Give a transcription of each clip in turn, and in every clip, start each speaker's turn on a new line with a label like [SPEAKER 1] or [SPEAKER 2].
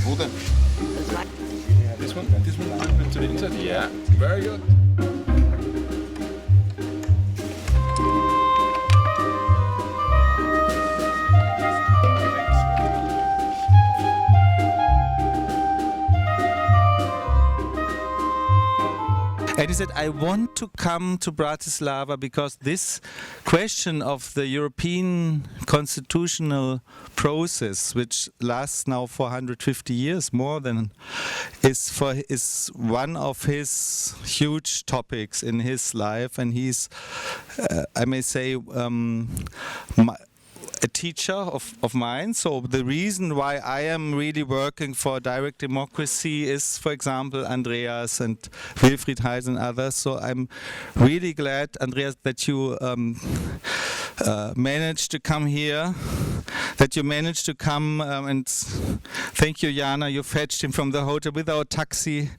[SPEAKER 1] Hold on.
[SPEAKER 2] This one to the inside? Yeah, very good.
[SPEAKER 3] And he said, I want to come to Bratislava because this question of the European constitutional process, which lasts now 450 years, more than, is one of his huge topics in his life. And he's, I may say, a teacher of mine. So the reason why I am really working for direct democracy is, for example, Andreas and Wilfried Heise and others. So I'm really glad, Andreas, that you managed to come here, that you managed to come, and thank you, Jana, you fetched him from the hotel without taxi.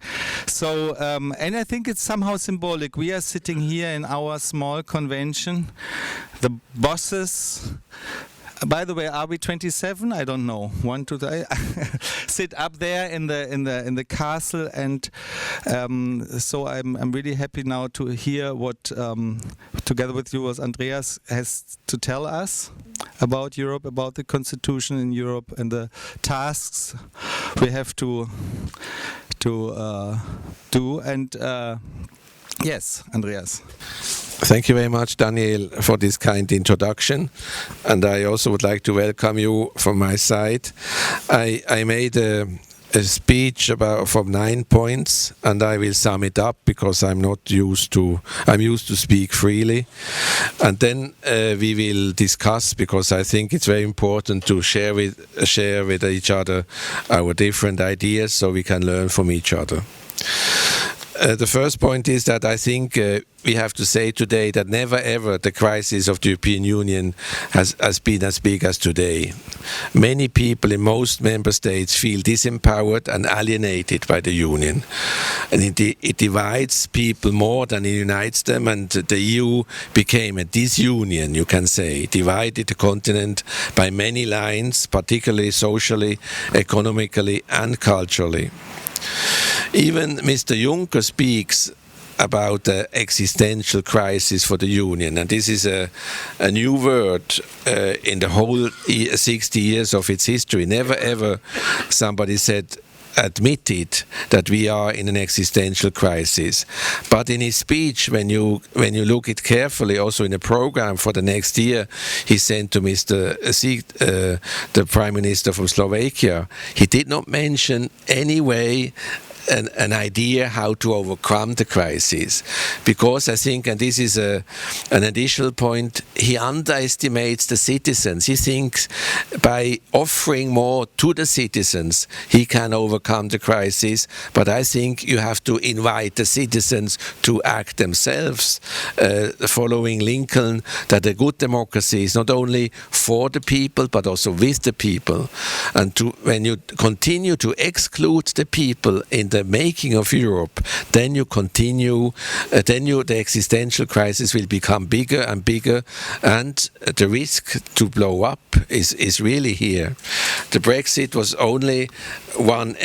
[SPEAKER 3] So, and I think it's somehow symbolic. We are sitting here in our small convention. The bosses, by the way, are we 27? I don't know. 1, 2, 3. Sit up there in the castle, and so I'm really happy now to hear what, together with you, what Andreas has to tell us about Europe, about the constitution in Europe, and the tasks we have to do. And yes, Andreas.
[SPEAKER 4] Thank you very much, Daniel, for this kind introduction. And I also would like to welcome you from my side. I made a speech from 9 points, and I will sum it up because I'm used to speak freely. And then we will discuss, because I think it's very important to share with each other our different ideas so we can learn from each other. The first point is that I think we have to say today that never ever the crisis of the European Union has been as big as today. Many people in most member states feel disempowered and alienated by the Union. And it divides people more than it unites them, and the EU became a disunion, you can say. It divided the continent by many lines, particularly socially, economically and culturally. Even Mr. Juncker speaks about the existential crisis for the Union, and this is a new word in the whole 60 years of its history. Never ever somebody admitted that we are in an existential crisis. But in his speech, when you look it carefully, also in a program for the next year, he sent to the Prime Minister from Slovakia, he did not mention any way an idea how to overcome the crisis, because I think, and this is an additional point, he underestimates the citizens. He thinks by offering more to the citizens he can overcome the crisis, but I think you have to invite the citizens to act themselves, following Lincoln, that a good democracy is not only for the people but also with the people. And when you continue to exclude the people in the making of Europe, then you continue, the existential crisis will become bigger and bigger, and the risk to blow up is really here. The Brexit was only one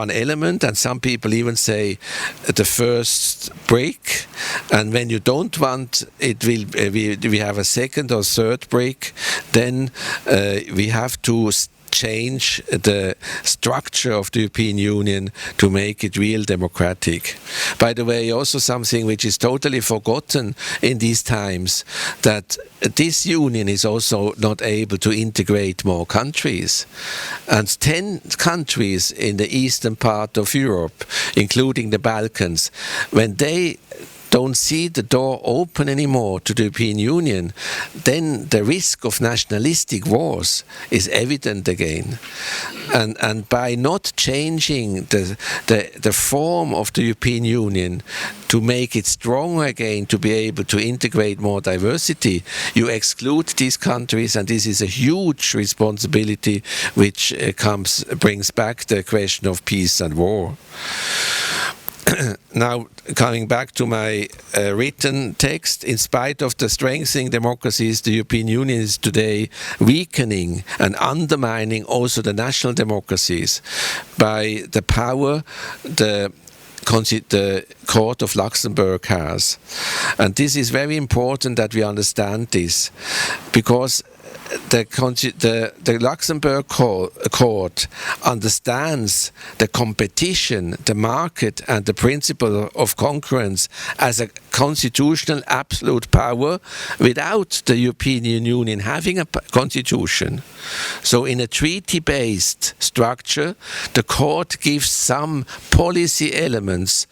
[SPEAKER 4] element, and some people even say the first break. And when you don't want it, we have a second or third break, then we have to change the structure of the European Union to make it real democratic. By the way, also something which is totally forgotten in these times, that this union is also not able to integrate more countries. And 10 countries in the eastern part of Europe, including the Balkans, when they don't see the door open anymore to the European Union, then the risk of nationalistic wars is evident again. And by not changing the form of the European Union to make it stronger again, to be able to integrate more diversity, you exclude these countries, and this is a huge responsibility which brings back the question of peace and war. now coming back to my written text, in spite of the strengthening democracies, the European Union is today weakening and undermining also the national democracies by the power the Court of Luxembourg has. And this is very important that we understand this, because the Luxembourg court understands the competition, the market, and the principle of concurrence as a constitutional absolute power without the European Union having a constitution. So in a treaty-based structure, the court gives some policy elements,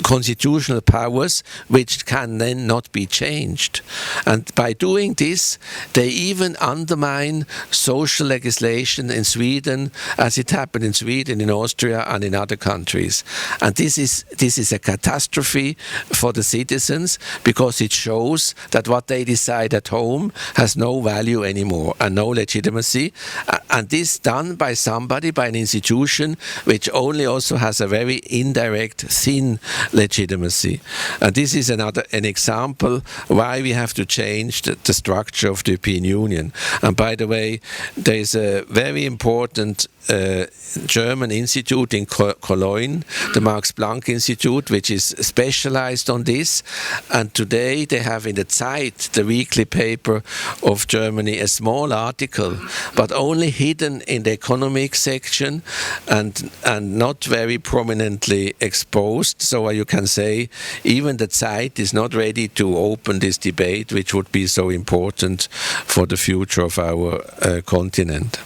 [SPEAKER 4] constitutional powers, which can then not be changed. And by doing this, they even undermine social legislation in Sweden, as it happened in Sweden, in Austria, and in other countries. And this is a catastrophe for the citizens, because it shows that what they decide at home has no value anymore and no legitimacy. And this done by somebody, by an institution, which only also has a very indirect, thin legitimacy. And this is an example why we have to change the structure of the European Union. And by the way, there is a very important German institute in Cologne, the Max Planck Institute, which is specialized on this. And today they have in the Zeit, the weekly paper of Germany, a small article, but only hidden in the economic section and not very prominently exposed. So you can say even the Zeit is not ready to open this debate, which would be so important for the future of our continent.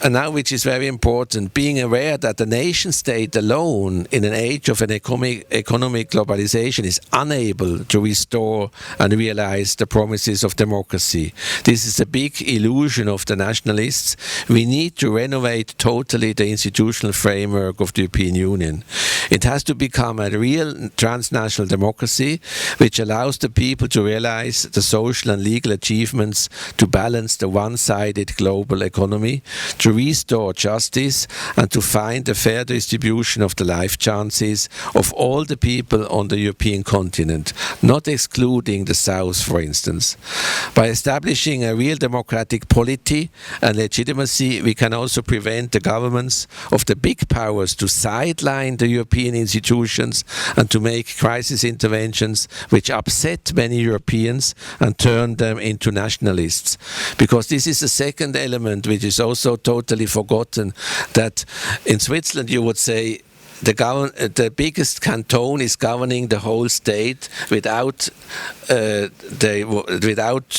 [SPEAKER 4] And now, which is very important, being aware that the nation state alone in an age of an economic globalization is unable to restore and realize the promises of democracy. This is a big illusion of the nationalists. We need to renovate totally the institutional framework of the European Union. It has to become a real transnational democracy which allows the people to realize the social and legal achievements to balance the one-sided global economy, to restore justice, and to find a fair distribution of the life chances of all the people on the European continent, not excluding the South, for instance. By establishing a real democratic polity and legitimacy, we can also prevent the governments of the big powers to sideline the European institutions and to make crisis interventions which upset many Europeans and turn them into nationalists. Because this is the second element which is also totally forgotten, that in Switzerland you would say the biggest canton is governing the whole state without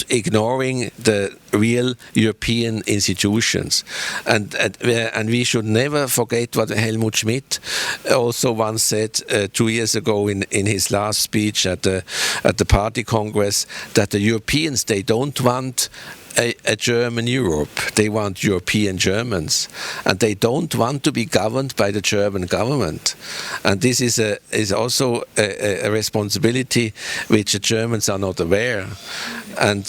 [SPEAKER 4] ignoring the real European institutions. And we should never forget what Helmut Schmidt also once said 2 years ago in his last speech at the party congress, that the Europeans, they don't want a German Europe. They want European Germans, and they don't want to be governed by the German government. And this is also a responsibility which the Germans are not aware. And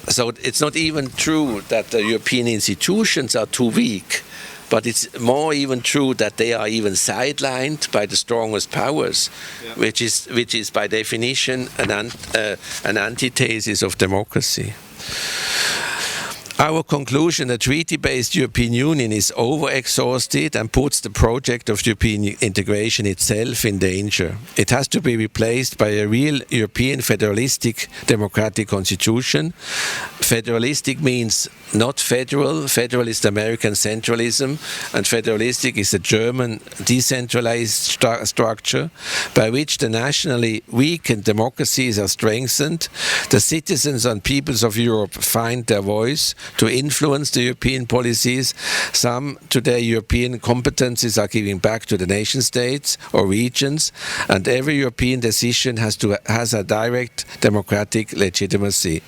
[SPEAKER 4] so it's not even true that the European institutions are too weak, but it's more even true that they are even sidelined by the strongest powers, which is by definition an antithesis of democracy. Our conclusion, the treaty-based European Union is over-exhausted and puts the project of European integration itself in danger. It has to be replaced by a real European federalistic democratic constitution. Federalistic means not federal. Federal is the American centralism, and federalistic is a German decentralized structure by which the nationally weakened democracies are strengthened. The citizens and peoples of Europe find their voice to influence the European policies. Some today European competences are giving back to the nation states or regions, and every European decision has a direct democratic legitimacy.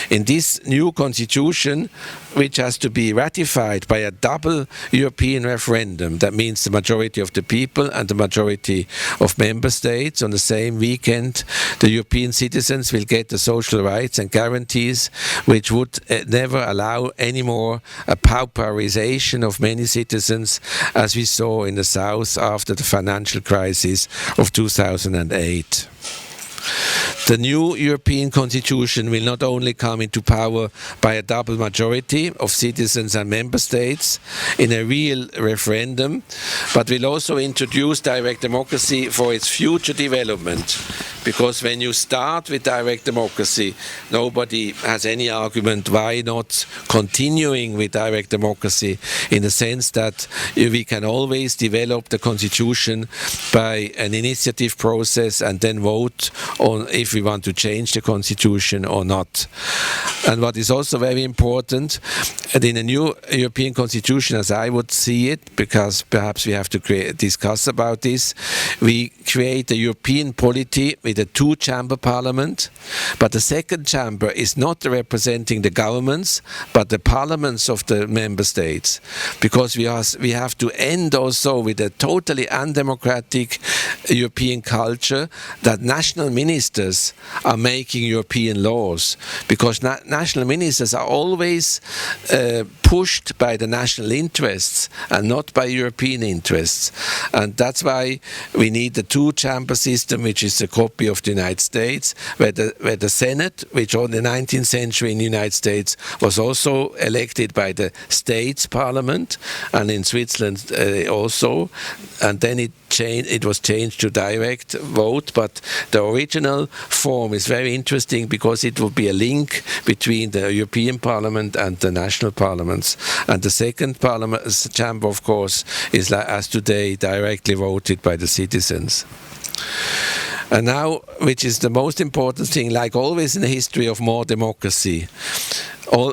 [SPEAKER 4] In this new constitution, which has to be ratified by a double European referendum. That means the majority of the people and the majority of member states. On the same weekend, the European citizens will get the social rights and guarantees which would never allow any more a pauperization of many citizens, as we saw in the South after the financial crisis of 2008. The new European Constitution will not only come into power by a double majority of citizens and member states in a real referendum, but will also introduce direct democracy for its future development. Because when you start with direct democracy, nobody has any argument why not continuing with direct democracy, in the sense that we can always develop the constitution by an initiative process and then vote on if we want to change the constitution or not. And what is also very important, and in a new European constitution, as I would see it, because perhaps we have to discuss about this, we create a European polity with a two-chamber parliament, but the second chamber is not representing the governments, but the parliaments of the member states, because we have to end also with a totally undemocratic European culture that national ministers are making European laws, because national ministers are always pushed by the national interests and not by European interests. And that's why we need the two-chamber system, which is a copy of the United States, where the Senate, which in the 19th century in the United States was also elected by the states parliament, and in Switzerland also, and then it was changed to direct vote, but the original form is very interesting because it will be a link between the European Parliament and the national parliaments. And the second parliament chamber, of course, is, as today, directly voted by the citizens. And now, which is the most important thing, like always in the history of more democracy,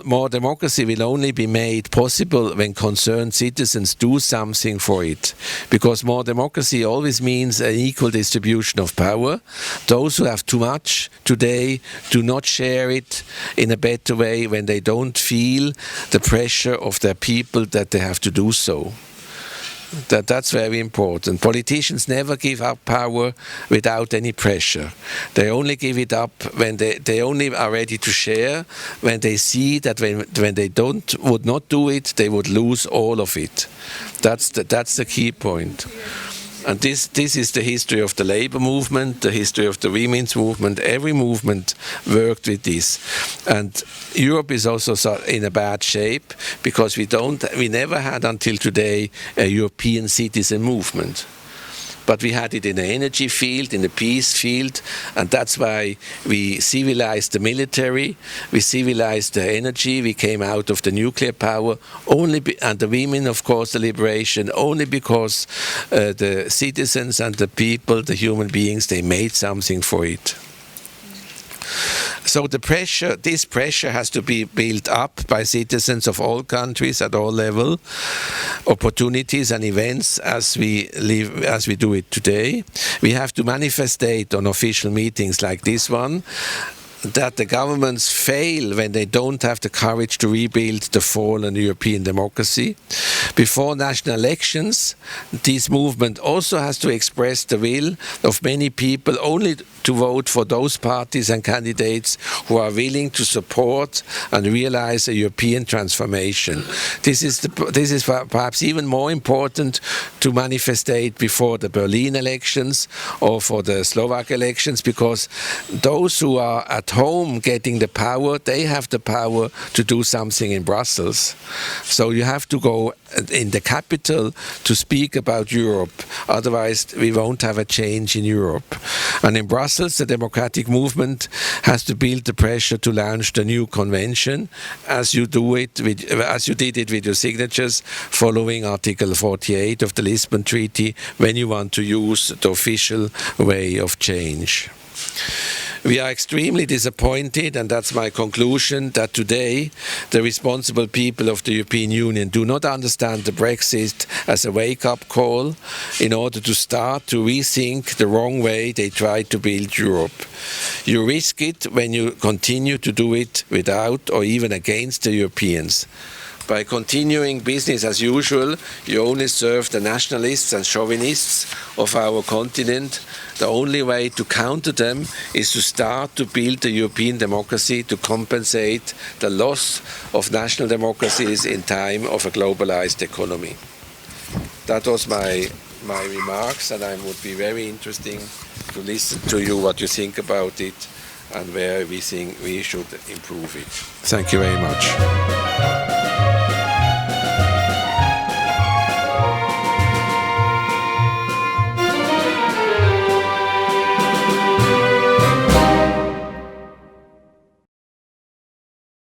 [SPEAKER 4] more democracy will only be made possible when concerned citizens do something for it. Because more democracy always means an equal distribution of power. Those who have too much today do not share it in a better way when they don't feel the pressure of their people that they have to do so. That's very important. Politicians never give up power without any pressure. They only give it up when they only are ready to share, when they see that when they would not do it, they would lose all of it. That's the key point. And this is the history of the labor movement, the history of the women's movement. Every movement worked with this. And Europe is also in a bad shape because we never had until today a European citizen movement. But we had it in the energy field, in the peace field, and that's why we civilized the military, we civilized the energy, we came out of the nuclear power, and the women, of course, the liberation, only because the citizens and the people, the human beings, they made something for it. So this pressure has to be built up by citizens of all countries at all levels, opportunities and events as we do it today. We have to manifestate on official meetings like this one that the governments fail when they don't have the courage to rebuild the fallen European democracy. Before national elections, this movement also has to express the will of many people only to vote for those parties and candidates who are willing to support and realize a European transformation. This is perhaps even more important to manifestate before the Berlin elections or for the Slovak elections, because those who are at home getting the power, they have the power to do something in Brussels. So you have to go in the capital to speak about Europe. Otherwise, we won't have a change in Europe. And in Brussels, the democratic movement has to build the pressure to launch the new convention, as you did it with your signatures, following Article 48 of the Lisbon Treaty, when you want to use the official way of change. We are extremely disappointed, and that's my conclusion, that today the responsible people of the European Union do not understand the Brexit as a wake-up call in order to start to rethink the wrong way they try to build Europe. You risk it when you continue to do it without or even against the Europeans. By continuing business as usual, you only serve the nationalists and chauvinists of our continent. The only way to counter them is to start to build the European democracy to compensate the loss of national democracies in time of a globalized economy. That was my remarks, and it would be very interesting to listen to you, what you think about it, and where we think we should improve it. Thank you very much.